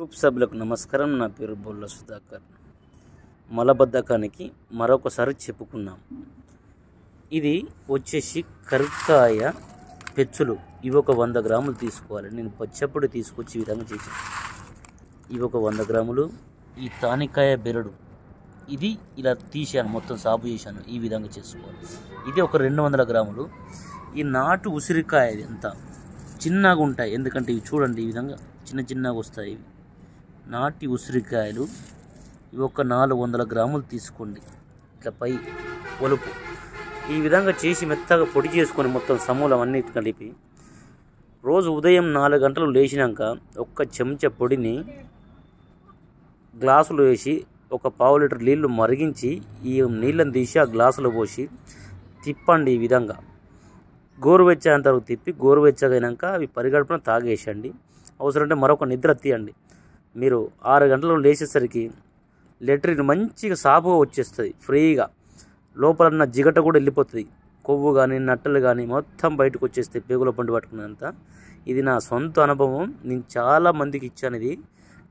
Group సభ్యులకు నమస్కారం. నా పేరు బొల్ల సుధాకర్. మలబద్ధకానికి మరొకసారి చెప్పుకున్నాం. ఇది వచ్చేసి కరిక్కాయ పెచ్చులు. ఇవి ఒక 100 గ్రాములు తీసుకోవాలి. నేను పచ్చప్పుడు తీసుకొచ్చి ఈ విధంగా చేశాను. ఇవి ఒక 100 గ్రాములు. ఈ తానికాయ బెరడు ఇది ఇలా తీసాను, మొత్తం సాగు చేశాను. ఈ విధంగా చేసుకోవాలి. ఇది ఒక 200 గ్రాములు. ఈ నాటు ఉసిరికాయ ఎంత చిన్నగా ఉంటాయి, ఎందుకంటే ఇవి చూడండి ఈ విధంగా చిన్నగా వస్తాయి. ఇవి నాటి ఉసిరికాయలు. ఇవి ఒక 400 గ్రాములు తీసుకోండి. ఇట్లా పై ఒలుపు ఈ విధంగా చేసి మెత్తగా పొడి చేసుకొని మొత్తం సమూలం అన్నీ కలిపి రోజు ఉదయం 4 గంటలు లేచినాక ఒక్క చెంచా పొడిని గ్లాసులో వేసి ఒక 1/2 లీటర్ నీళ్లు మరిగించి ఈ నీళ్ళని తీసి ఆ గ్లాసులో పోసి తిప్పండి. ఈ విధంగా గోరువెచ్చంత వరకు తిప్పి గోరువెచ్చగైనాక అవి పరిగడుపున తాగేసండి. అవసరమంటే మరొక నిద్ర తీయండి. మీరు 6 గంటలు లేచేసరికి లెట్రిన్ మంచిగా సాపుగా వచ్చేస్తుంది. ఫ్రీగా లోపలన్న జిగట కూడా వెళ్ళిపోతుంది. కొవ్వు కానీ నట్టలు కానీ మొత్తం బయటకు వచ్చేస్తాయి, పేగుల పండు పట్టుకున్నంత. ఇది నా సొంత అనుభవం. నేను చాలా మందికి ఇచ్చాను. ఇది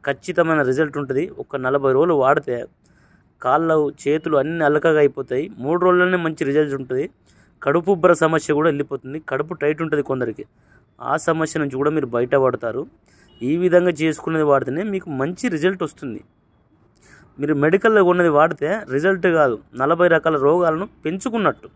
ఖచ్చితమైన రిజల్ట్ ఉంటుంది. ఒక 40 రోజులు వాడితే కాళ్ళు చేతులు అన్నీ అలకగా అయిపోతాయి. 3 రోజుల్లోనే మంచి రిజల్ట్ ఉంటుంది. కడుపు ఉబ్బర సమస్య కూడా వెళ్ళిపోతుంది. కడుపు టైట్ ఉంటుంది కొందరికి. ఆ సమస్య నుంచి కూడా మీరు బయటపడతారు. ఈ విధంగా చేసుకునేది వాడితేనే మీకు మంచి రిజల్ట్ వస్తుంది. మీరు మెడికల్లో ఉన్నది వాడితే రిజల్ట్ కాదు, 40 రకాల రోగాలను పెంచుకున్నట్టు.